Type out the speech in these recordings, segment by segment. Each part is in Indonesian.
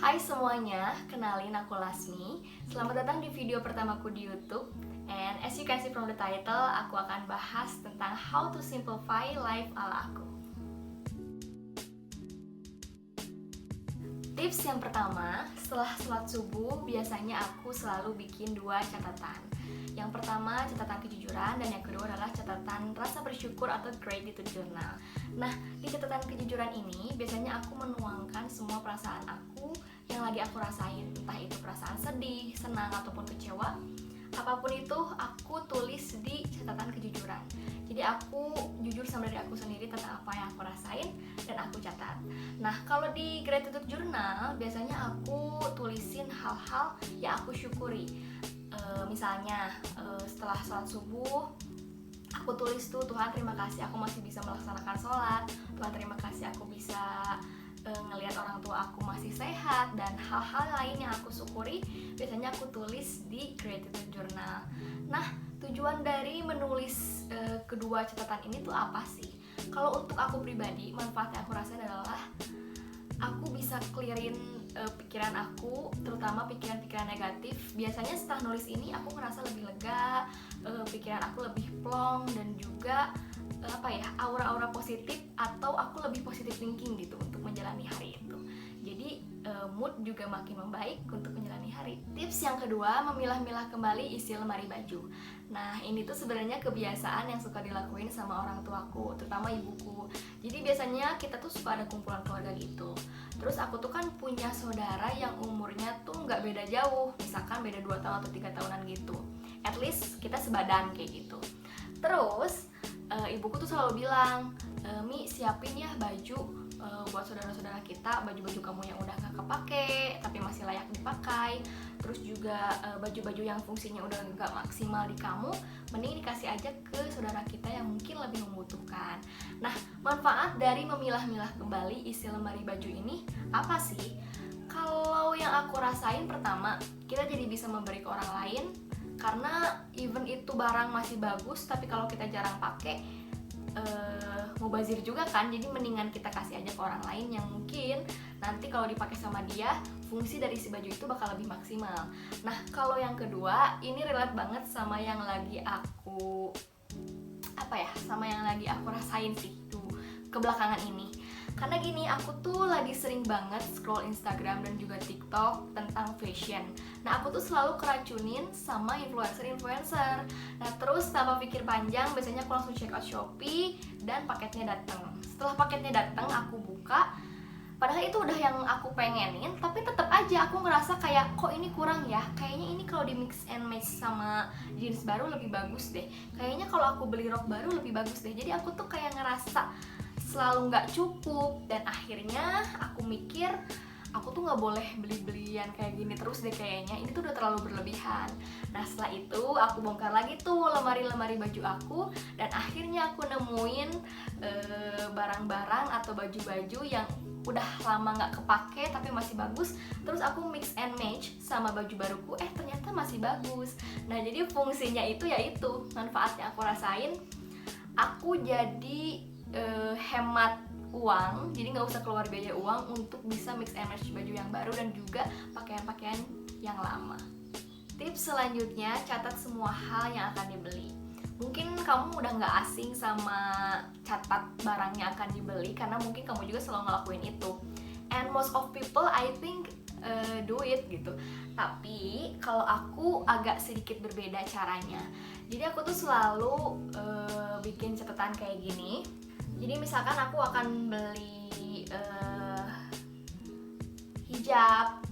Hai semuanya, kenalin aku Lasmi. Selamat datang di video pertamaku di YouTube. And as you can see from the title, aku akan bahas tentang how to simplify life ala aku. Tips yang pertama, setelah sholat subuh biasanya aku selalu bikin 2 catatan. Yang pertama catatan kejujuran dan yang kedua adalah catatan rasa bersyukur atau gratitude journal. Nah, di catatan kejujuran ini biasanya aku menuangkan semua perasaan aku yang lagi aku rasain, entah itu perasaan sedih, senang ataupun kecewa. Apapun itu aku tulis di catatan kejujuran. Jadi aku jujur sama diri aku sendiri tentang apa yang aku rasain dan aku catat. Nah, kalau di gratitude journal biasanya aku tulisin hal-hal yang aku syukuri. Misalnya setelah sholat subuh aku tulis tuh, Tuhan terima kasih aku masih bisa melaksanakan sholat, Tuhan terima kasih aku bisa ngelihat orang tua aku masih sehat, dan hal-hal lain yang aku syukuri biasanya aku tulis di gratitude journal. Nah, tujuan dari menulis kedua catatan ini tuh apa sih? Kalau untuk aku pribadi, manfaat yang aku rasain adalah aku bisa clearin pikiran aku, terutama pikiran-pikiran negatif. Biasanya setelah nulis ini aku ngerasa lebih lega, pikiran aku lebih plong, dan juga aura-aura positif, atau aku lebih positive thinking gitu untuk menjalani hari itu. Jadi mood juga makin membaik untuk menjalani hari. Tips yang kedua, memilah-milah kembali isi lemari baju. Nah, ini tuh sebenarnya kebiasaan yang suka dilakuin sama orang tuaku, terutama ibuku. Jadi biasanya kita tuh suka ada kumpulan keluarga gitu. Terus aku tuh kan punya saudara yang umurnya tuh nggak beda jauh, misalkan beda 2 tahun atau 3 tahunan gitu. At least kita sebadan kayak gitu. Terus ibuku tuh selalu bilang, Mi siapin ya baju buat saudara-saudara kita, baju-baju kamu yang udah gak kepake tapi masih layak dipakai. Terus juga baju-baju yang fungsinya udah gak maksimal di kamu, mending dikasih aja ke saudara kita yang mungkin lebih membutuhkan. Nah, manfaat dari memilah-milah kembali isi lemari baju ini apa sih? Kalau yang aku rasain, pertama, kita jadi bisa memberi ke orang lain, karena even itu barang masih bagus tapi kalau kita jarang pakai mubazir juga kan. Jadi mendingan kita kasih aja ke orang lain yang mungkin nanti kalau dipakai sama dia, fungsi dari si baju itu bakal lebih maksimal. Nah, kalau yang kedua, ini relate banget sama yang lagi aku rasain sih tuh kebelakangan ini. Karena gini, aku tuh lagi sering banget scroll Instagram dan juga TikTok tentang fashion. Nah, aku tuh selalu keracunin sama influencer-influencer. Nah, terus tanpa pikir panjang, biasanya aku langsung check out Shopee dan paketnya datang. Setelah paketnya datang, aku buka. Padahal itu udah yang aku pengenin, tapi tetap aja aku ngerasa kayak kok ini kurang ya. Kayaknya ini kalau di mix and match sama jeans baru lebih bagus deh. Kayaknya kalau aku beli rok baru lebih bagus deh. Jadi aku tuh kayak ngerasa selalu nggak cukup, dan akhirnya aku mikir aku tuh nggak boleh beli-belian kayak gini terus deh, kayaknya ini tuh udah terlalu berlebihan. Nah, setelah itu aku bongkar lagi tuh lemari-lemari baju aku, dan akhirnya aku nemuin barang-barang atau baju-baju yang udah lama nggak kepake tapi masih bagus. Terus aku mix and match sama baju baruku, ternyata masih bagus. Nah, jadi fungsinya itu yaitu manfaat yang aku rasain, aku jadi hemat uang, jadi nggak usah keluar biaya uang untuk bisa mix and match baju yang baru dan juga pakaian-pakaian yang lama. Tips selanjutnya, catat semua hal yang akan dibeli. Mungkin kamu udah nggak asing sama catat barang yang akan dibeli, karena mungkin kamu juga selalu ngelakuin itu. And most of people I think do it gitu. Tapi kalau aku agak sedikit berbeda caranya. Jadi aku tuh selalu bikin catatan kayak gini. Jadi misalkan aku akan beli hijab,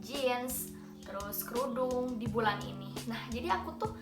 jeans, terus kerudung di bulan ini. Nah, jadi aku tuh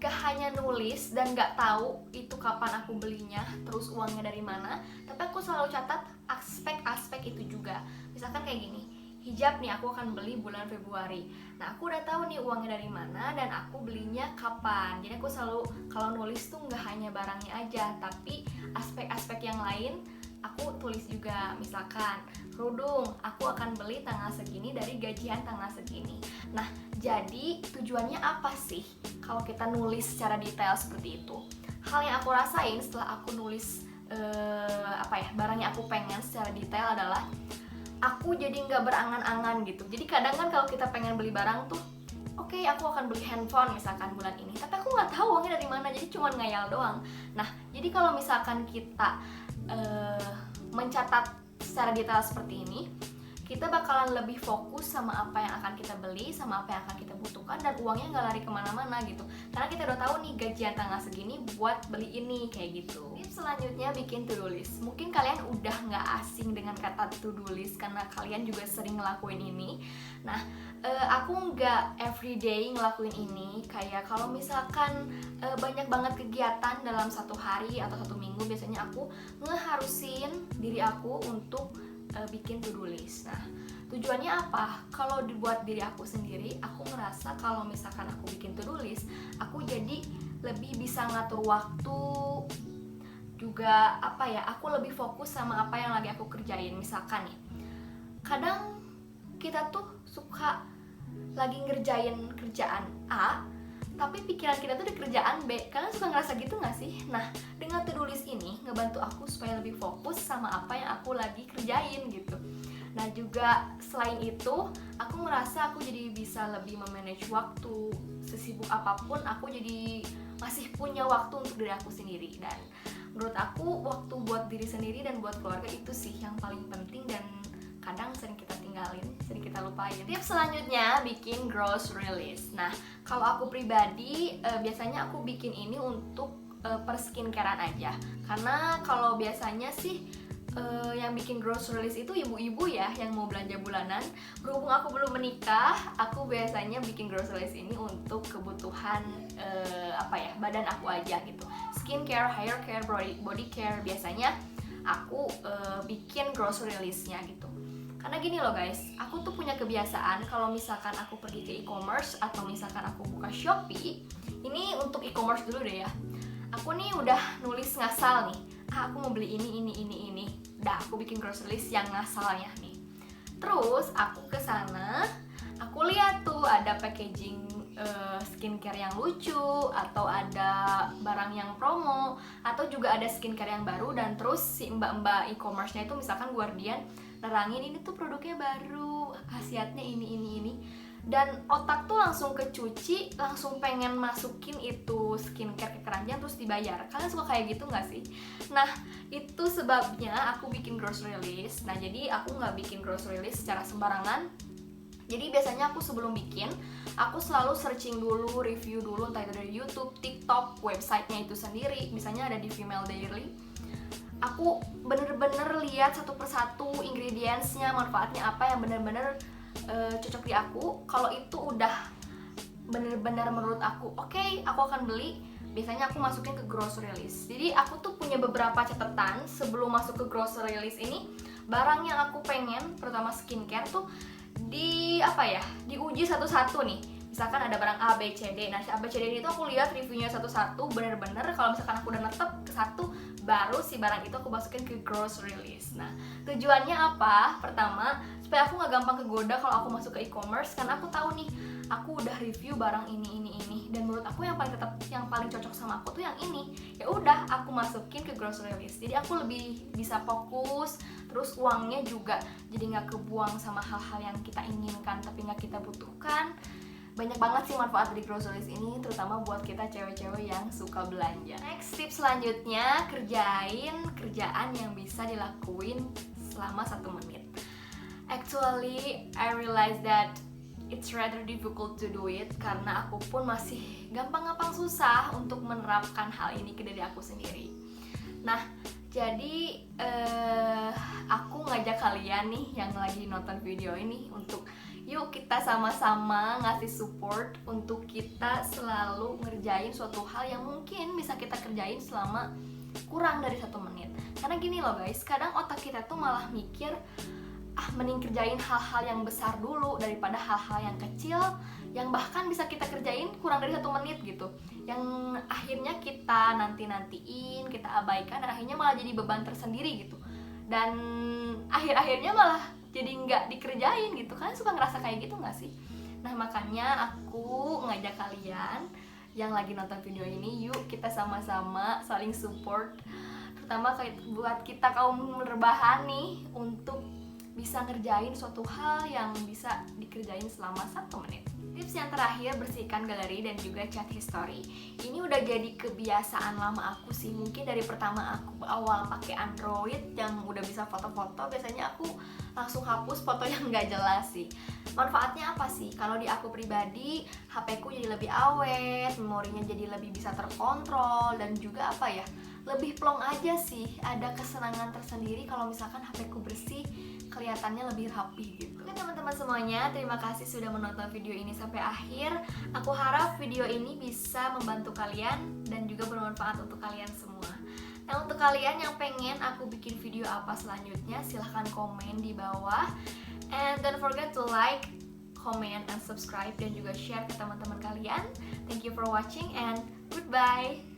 gak hanya nulis dan gak tahu itu kapan aku belinya, terus uangnya dari mana, tapi aku selalu catat aspek-aspek itu juga. Misalkan kayak gini, hijab nih aku akan beli bulan Februari. Nah, aku udah tahu nih uangnya dari mana dan aku belinya kapan. Jadi aku selalu kalau nulis tuh nggak hanya barangnya aja, tapi aspek-aspek yang lain aku tulis juga. Misalkan kerudung, aku akan beli tanggal segini dari gajian tanggal segini. Nah, jadi tujuannya apa sih kalau kita nulis secara detail seperti itu? Hal yang aku rasain setelah aku nulis barang yang aku pengen secara detail adalah aku jadi nggak berangan-angan gitu. Jadi kadang kan kalau kita pengen beli barang tuh, oke, aku akan beli handphone misalkan bulan ini, tapi aku nggak tahu uangnya dari mana, jadi cuma ngayal doang. Nah, jadi kalau misalkan kita mencatat secara detail seperti ini, kita bakalan lebih fokus sama apa yang akan kita beli, sama apa yang akan kita butuhkan, dan uangnya nggak lari kemana-mana gitu. Karena kita udah tahu nih gajian tanggal segini buat beli ini, kayak gitu. Tips selanjutnya, bikin to-do list. Mungkin kalian udah nggak asing dengan kata to-do list karena kalian juga sering ngelakuin ini. Nah, aku nggak everyday ngelakuin ini. Kayak kalau misalkan banyak banget kegiatan dalam satu hari atau satu minggu, biasanya aku ngeharusin diri aku untuk bikin to-do list. Nah, tujuannya apa? Kalau dibuat diri aku sendiri, aku ngerasa kalau misalkan aku bikin to-do list, aku jadi lebih bisa ngatur waktu, juga apa ya, aku lebih fokus sama apa yang lagi aku kerjain. Misalkan nih, kadang kita tuh suka lagi ngerjain kerjaan A, tapi pikiran kita tuh di kerjaan B. Kalian suka ngerasa gitu gak sih? Nah, dengan to-do list ini ngebantu aku supaya lebih fokus sama apa yang aku lagi kerjain gitu. Nah, juga selain itu, aku ngerasa aku jadi bisa lebih memanage waktu. Sesibuk apapun, aku jadi masih punya waktu untuk diri aku sendiri. Dan menurut aku, waktu buat diri sendiri dan buat keluarga itu sih yang paling penting, dan kadang sering kita tinggalin, sering kita lupain. Tips selanjutnya, bikin grocery list. Nah, kalau aku pribadi, biasanya aku bikin ini untuk per skincarean aja. Karena kalau biasanya sih yang bikin grocery list itu ibu-ibu ya, yang mau belanja bulanan. Berhubung aku belum menikah, aku biasanya bikin grocery list ini untuk kebutuhan badan aku aja gitu. Skincare, hair care, body care, biasanya aku bikin grocery listnya gitu. Karena gini loh guys, aku tuh punya kebiasaan kalau misalkan aku pergi ke e-commerce atau misalkan aku buka Shopee, ini untuk e-commerce dulu deh ya. Aku nih udah nulis ngasal nih, aku mau beli ini. Udah aku bikin grocery list yang ngasalnya nih. Terus aku kesana, aku lihat tuh ada packaging skincare yang lucu, atau ada barang yang promo, atau juga ada skincare yang baru, dan terus si mbak-mbak e-commerce-nya itu misalkan Guardian nerangin ini tuh produknya baru, khasiatnya ini. Dan otak tuh langsung kecuci, langsung pengen masukin itu skincare ke keranjang terus dibayar. Kalian suka kayak gitu gak sih? Nah, itu sebabnya aku bikin grocery list. Nah, jadi aku gak bikin grocery list secara sembarangan. Jadi biasanya aku sebelum bikin, aku selalu searching dulu, review dulu, entah itu dari YouTube, TikTok, websitenya itu sendiri. Misalnya ada di Female Daily. Aku bener-bener lihat satu persatu ingredientsnya, manfaatnya apa yang bener-bener cocok di aku. Kalau itu udah bener-bener menurut aku oke, aku akan beli, biasanya aku masukin ke grocery list. Jadi aku tuh punya beberapa catatan sebelum masuk ke grocery list ini. Barang yang aku pengen, terutama skincare tuh diuji satu-satu nih. Misalkan ada barang A, B, C, D. Nah, si A, B, C, D itu aku lihat reviewnya satu-satu, bener-bener kalau misalkan aku udah netep ke satu, baru si barang itu aku masukin ke grocery list. Nah, tujuannya apa? Pertama, supaya aku gak gampang kegoda kalau aku masuk ke e-commerce, karena aku tahu nih, aku udah review barang ini, dan menurut aku yang paling cocok sama aku tuh yang ini. Ya udah, aku masukin ke grocery list. Jadi aku lebih bisa fokus, terus uangnya juga jadi nggak kebuang sama hal-hal yang kita inginkan tapi nggak kita butuhkan. Banyak banget sih manfaat dari grocery list ini, terutama buat kita cewek-cewek yang suka belanja. Next, tips selanjutnya, kerjaan yang bisa dilakuin selama 1 menit. Actually, I realize that it's rather difficult to do it, karena aku pun masih gampang-gampang susah untuk menerapkan hal ini ke diri aku sendiri. Nah, jadi aku ngajak kalian nih yang lagi nonton video ini untuk yuk kita sama-sama ngasih support untuk kita selalu ngerjain suatu hal yang mungkin bisa kita kerjain selama kurang dari 1 menit. Karena gini loh guys, kadang otak kita tuh malah mikir mending kerjain hal-hal yang besar dulu daripada hal-hal yang kecil yang bahkan bisa kita kerjain kurang dari 1 menit gitu, yang akhirnya kita nanti-nantiin, kita abaikan, dan akhirnya malah jadi beban tersendiri gitu, dan akhir-akhirnya malah jadi nggak dikerjain gitu. Kalian suka ngerasa kayak gitu nggak sih? Nah, makanya aku ngajak kalian yang lagi nonton video ini, yuk kita sama-sama saling support, terutama buat kita kaum rebahan nih, untuk bisa ngerjain suatu hal yang bisa dikerjain selama 1 menit. Tips yang terakhir, bersihkan galeri dan juga chat history. Ini udah jadi kebiasaan lama aku sih. Mungkin dari pertama aku awal pakai Android yang udah bisa foto-foto, biasanya aku langsung hapus foto yang nggak jelas sih. Manfaatnya apa sih? Kalau di aku pribadi, HP ku jadi lebih awet, memorinya jadi lebih bisa terkontrol, dan juga apa ya, lebih plong aja sih. Ada kesenangan tersendiri kalau misalkan HP ku bersih, kelihatannya lebih rapi gitu. Oke teman-teman semuanya, terima kasih sudah menonton video ini sampai akhir. Aku harap video ini bisa membantu kalian dan juga bermanfaat untuk kalian semua. Nah, untuk kalian yang pengen aku bikin video apa selanjutnya, silahkan komen di bawah. And don't forget to like, comment, and subscribe, dan juga share ke teman-teman kalian. Thank you for watching and goodbye.